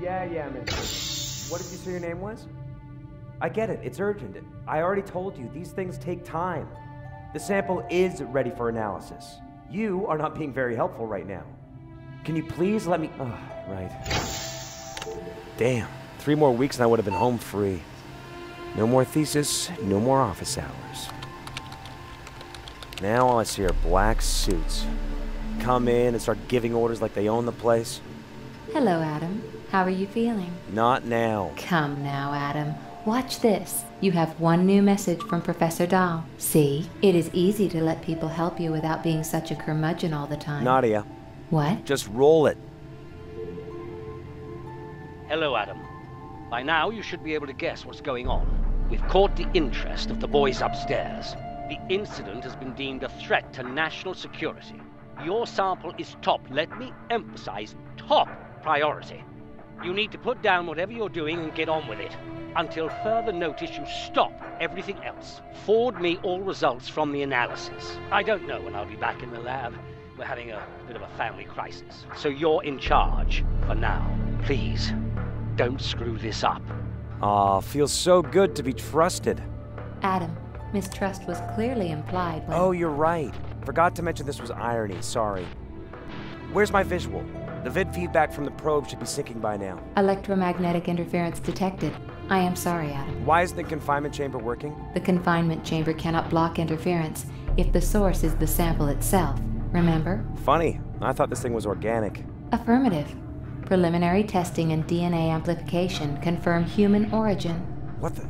Yeah, miss. What did you say your name was? I get it, it's urgent. I already told you, these things take time. The sample is ready for analysis. You are not being very helpful right now. Can you please let me... Oh, right. Damn, 3 more weeks and I would have been home free. No more thesis, no more office hours. Now all I see are black suits. Come in and start giving orders like they own the place. Hello, Adam. How are you feeling? Not now. Come now, Adam. Watch this. You have one new message from Professor Dahl. See, it is easy to let people help you without being such a curmudgeon all the time. Nadia. What? Just roll it. Hello, Adam. By now, you should be able to guess what's going on. We've caught the interest of the boys upstairs. The incident has been deemed a threat to national security. Your sample is top, let me emphasize, top priority. You need to put down whatever you're doing and get on with it. Until further notice, you stop everything else. Forward me all results from the analysis. I don't know when I'll be back in the lab. We're having a bit of a family crisis. So you're in charge for now. Please, don't screw this up. Aw, feels so good to be trusted. Adam, mistrust was clearly implied when... Oh, you're right. Forgot to mention this was irony, sorry. Where's my visual? The vid feedback from the probe should be syncing by now. Electromagnetic interference detected. I am sorry, Adam. Why isn't the confinement chamber working? The confinement chamber cannot block interference if the source is the sample itself. Remember? Funny. I thought this thing was organic. Affirmative. Preliminary testing and DNA amplification confirm human origin. What the?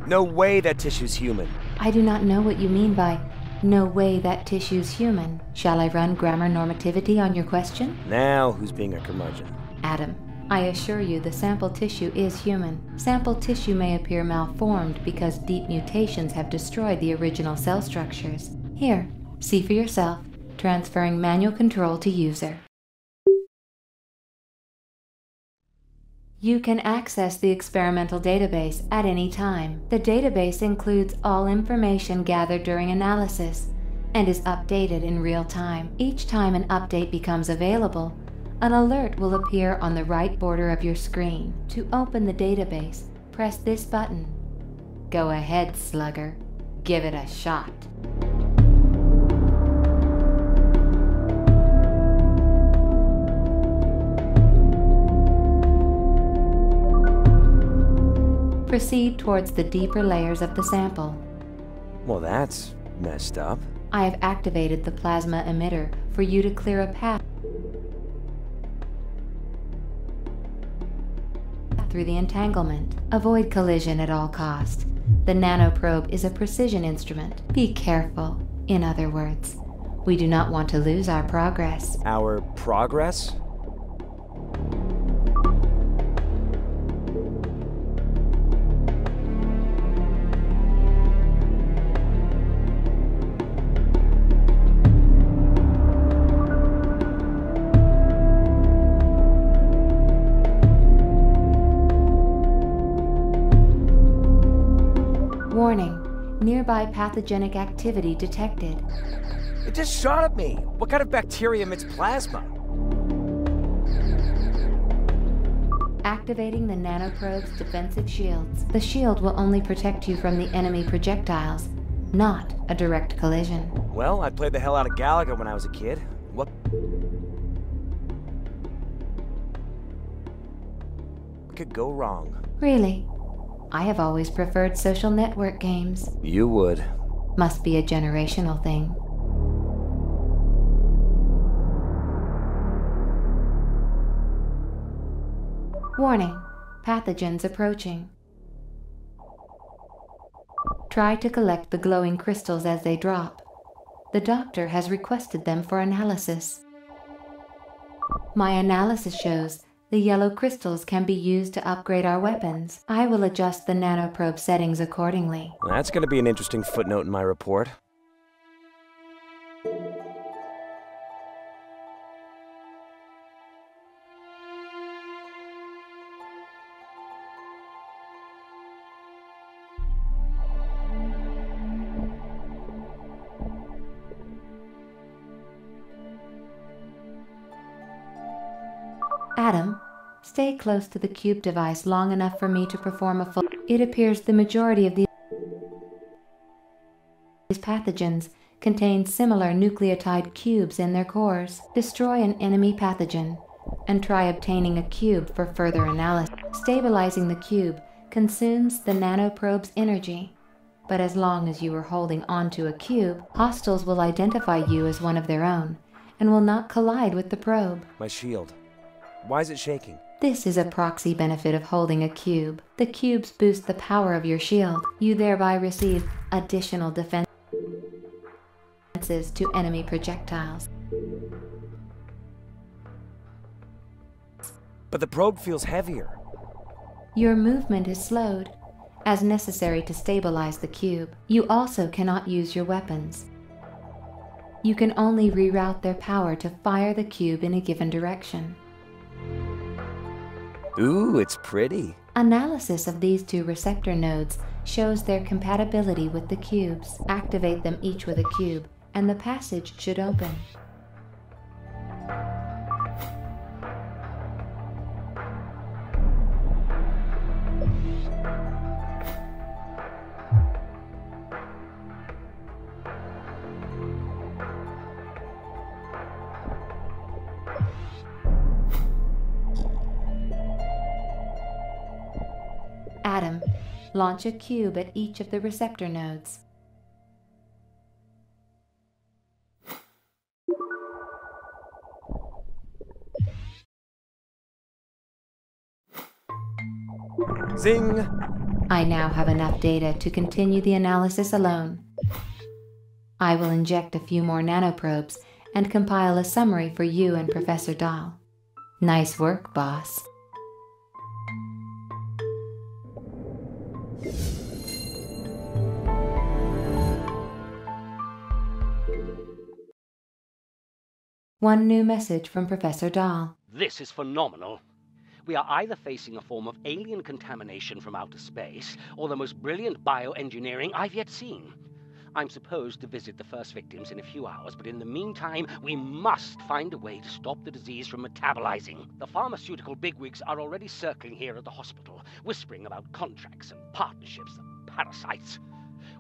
No way that tissue's human. I do not know what you mean by no way that tissue's human. Shall I run grammar normativity on your question? Now who's being a curmudgeon? Adam, I assure you the sample tissue is human. Sample tissue may appear malformed because deep mutations have destroyed the original cell structures. Here, see for yourself. Transferring manual control to user. You can access the experimental database at any time. The database includes all information gathered during analysis and is updated in real time. Each time an update becomes available, an alert will appear on the right border of your screen. To open the database, press this button. Go ahead, slugger. Give it a shot. Proceed towards the deeper layers of the sample. Well, that's messed up. I have activated the plasma emitter for you to clear a path through the entanglement. Avoid collision at all cost. The nanoprobe is a precision instrument. Be careful, in other words. We do not want to lose our progress. Our progress? Warning, nearby pathogenic activity detected. It just shot at me. What kind of bacteria emits plasma? Activating the nanoprobe's defensive shields. The shield will only protect you from the enemy projectiles, not a direct collision. Well, I played the hell out of Galaga when I was a kid. What could go wrong? Really? I have always preferred social network games. You would. Must be a generational thing. Warning, pathogens approaching. Try to collect the glowing crystals as they drop. The doctor has requested them for analysis. My analysis shows the yellow crystals can be used to upgrade our weapons. I will adjust the nanoprobe settings accordingly. That's going to be an interesting footnote in my report. Adam, Stay close to the cube device long enough for me to perform a full... It appears the majority of these pathogens contain similar nucleotide cubes in their cores. Destroy an enemy pathogen and try obtaining a cube for further analysis. Stabilizing the cube consumes the nanoprobe's energy, but as long as you are holding onto a cube, hostiles will identify you as one of their own and will not collide with the probe. My shield. Why is it shaking? This is a proxy benefit of holding a cube. The cubes boost the power of your shield. You thereby receive additional defenses to enemy projectiles. But the probe feels heavier. Your movement is slowed, as necessary to stabilize the cube. You also cannot use your weapons. You can only reroute their power to fire the cube in a given direction. Ooh, it's pretty. Analysis of these two receptor nodes shows their compatibility with the cubes. Activate them each with a cube, and the passage should open. Adam, launch a cube at each of the receptor nodes. Zing! I now have enough data to continue the analysis alone. I will inject a few more nanoprobes and compile a summary for you and Professor Dahl. Nice work, boss. One new message from Professor Dahl. This is phenomenal. We are either facing a form of alien contamination from outer space, or the most brilliant bioengineering I've yet seen. I'm supposed to visit the first victims in a few hours, but in the meantime, we must find a way to stop the disease from metabolizing. The pharmaceutical bigwigs are already circling here at the hospital, whispering about contracts and partnerships and parasites.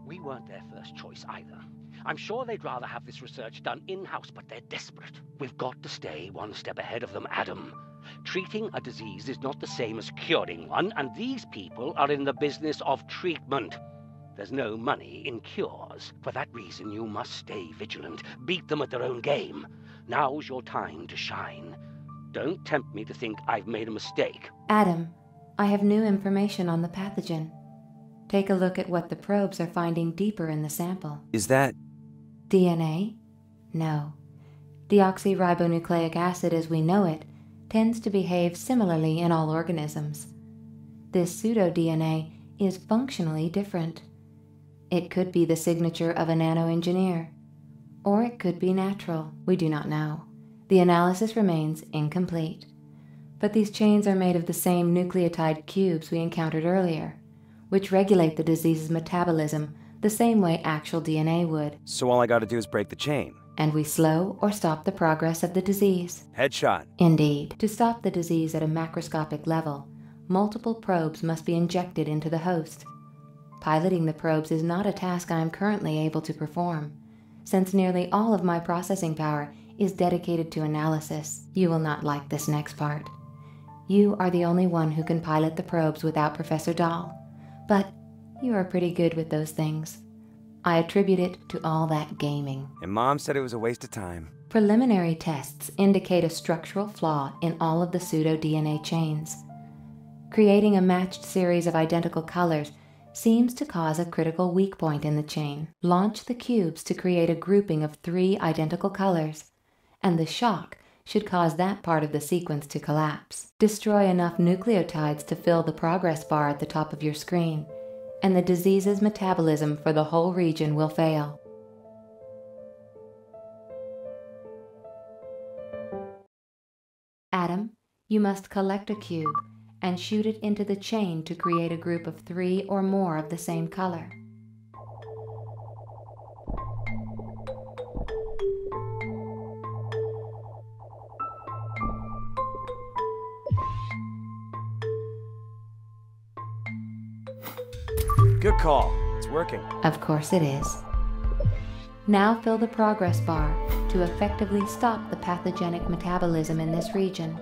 We weren't their first choice either. I'm sure they'd rather have this research done in-house, but they're desperate. We've got to stay one step ahead of them, Adam. Treating a disease is not the same as curing one, and these people are in the business of treatment. There's no money in cures. For that reason, you must stay vigilant. Beat them at their own game. Now's your time to shine. Don't tempt me to think I've made a mistake. Adam, I have new information on the pathogen. Take a look at what the probes are finding deeper in the sample. Is that... DNA? No. Deoxyribonucleic acid as we know it tends to behave similarly in all organisms. This pseudo-DNA is functionally different. It could be the signature of a nanoengineer, or it could be natural. We do not know. The analysis remains incomplete. But these chains are made of the same nucleotide cubes we encountered earlier, which regulate the disease's metabolism the same way actual DNA would. So all I gotta do is break the chain. And we slow or stop the progress of the disease. Headshot. Indeed. To stop the disease at a macroscopic level, multiple probes must be injected into the host. Piloting the probes is not a task I am currently able to perform, since nearly all of my processing power is dedicated to analysis. You will not like this next part. You are the only one who can pilot the probes without Professor Dahl, but you are pretty good with those things. I attribute it to all that gaming. And Mom said it was a waste of time. Preliminary tests indicate a structural flaw in all of the pseudo-DNA chains. Creating a matched series of identical colors seems to cause a critical weak point in the chain. Launch the cubes to create a grouping of 3 identical colors, and the shock should cause that part of the sequence to collapse. Destroy enough nucleotides to fill the progress bar at the top of your screen, and the disease's metabolism for the whole region will fail. Adam, you must collect a cube and shoot it into the chain to create a group of 3 or more of the same color. Good call. It's working. Of course it is. Now fill the progress bar to effectively stop the pathogenic metabolism in this region.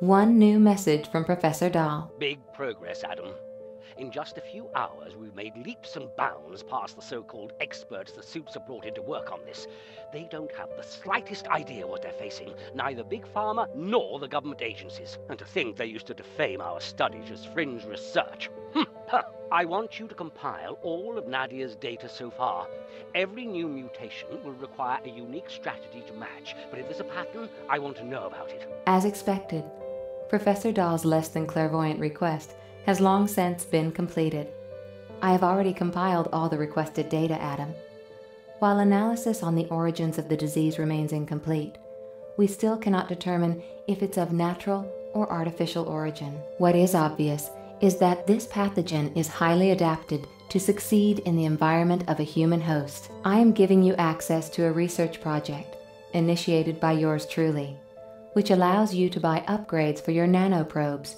One new message from Professor Dahl. Big progress, Adam. In just a few hours, we've made leaps and bounds past the so-called experts the suits have brought in to work on this. They don't have the slightest idea what they're facing, neither Big Pharma nor the government agencies. And to think they used to defame our studies as fringe research. I want you to compile all of Nadia's data so far. Every new mutation will require a unique strategy to match, but if there's a pattern, I want to know about it. As expected, Professor Dahl's less than clairvoyant request has long since been completed. I have already compiled all the requested data, Adam. While analysis on the origins of the disease remains incomplete, we still cannot determine if it's of natural or artificial origin. What is obvious is that this pathogen is highly adapted to succeed in the environment of a human host. I am giving you access to a research project initiated by yours truly, which allows you to buy upgrades for your nanoprobes.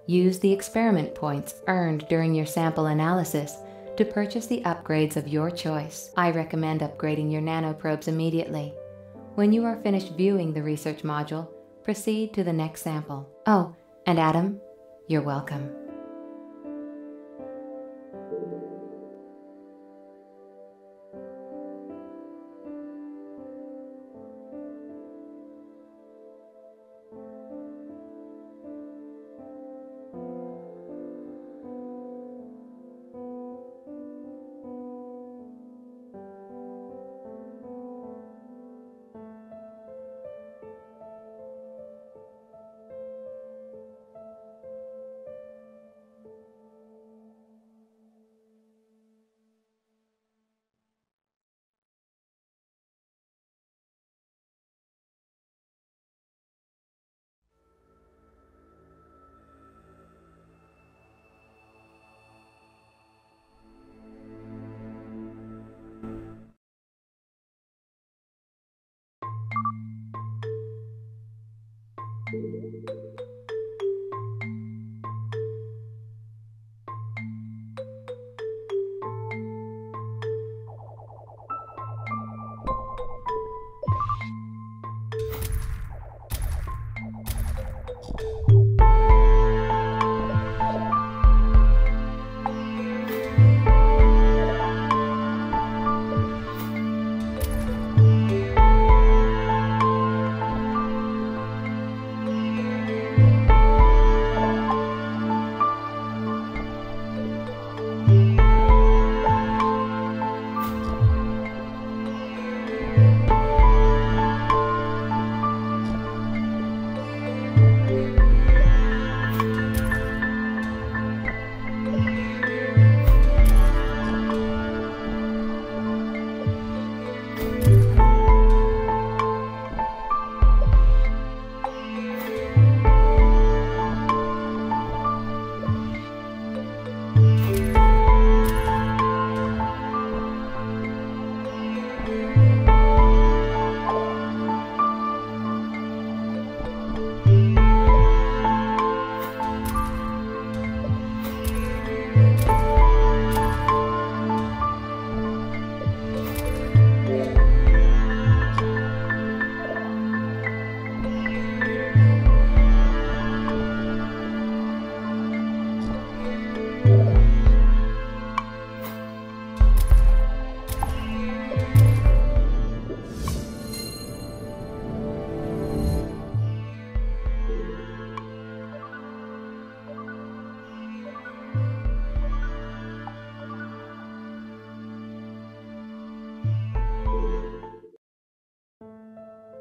Use the experiment points earned during your sample analysis to purchase the upgrades of your choice. I recommend upgrading your nanoprobes immediately. When you are finished viewing the research module, proceed to the next sample. Oh, and Adam, you're welcome.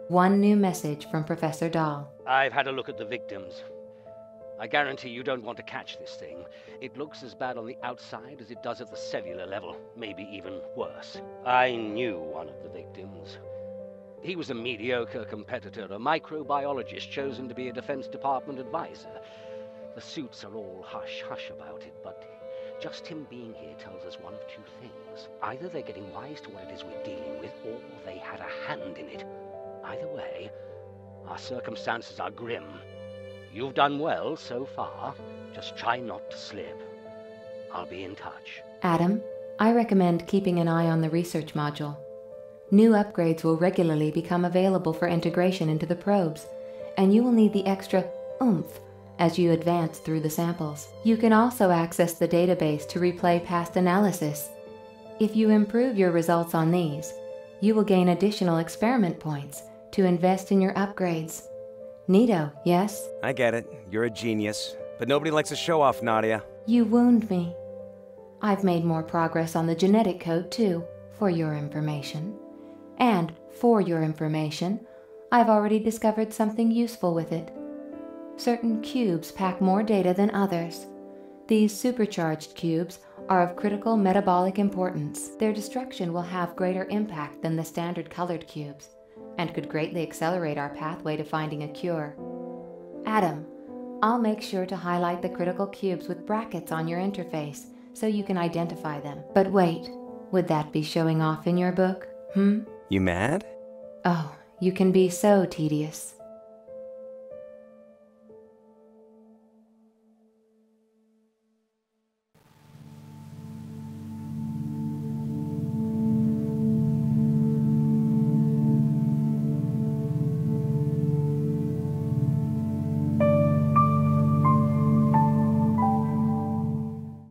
One new message from Professor Dahl. I've had a look at the victims. I guarantee you don't want to catch this thing. It looks as bad on the outside as it does at the cellular level, maybe even worse. I knew one of the victims. He was a mediocre competitor, a microbiologist chosen to be a Defense Department advisor. The suits are all hush-hush about it, but just him being here tells us one of two things. Either they're getting wise to what it is we're dealing with, or they had a hand in it. Either way, our circumstances are grim. You've done well so far. Just try not to slip. I'll be in touch. Adam, I recommend keeping an eye on the research module. New upgrades will regularly become available for integration into the probes, and you will need the extra oomph as you advance through the samples. You can also access the database to replay past analysis. If you improve your results on these, you will gain additional experiment points to invest in your upgrades. Neato, yes? I get it. You're a genius. But nobody likes a show-off, Nadia. You wound me. I've made more progress on the genetic code, too, for your information. And, for your information, I've already discovered something useful with it. Certain cubes pack more data than others. These supercharged cubes are of critical metabolic importance. Their destruction will have greater impact than the standard colored cubes, and could greatly accelerate our pathway to finding a cure. Adam, I'll make sure to highlight the critical cubes with brackets on your interface so you can identify them. But wait, would that be showing off in your book? You mad? Oh, you can be so tedious.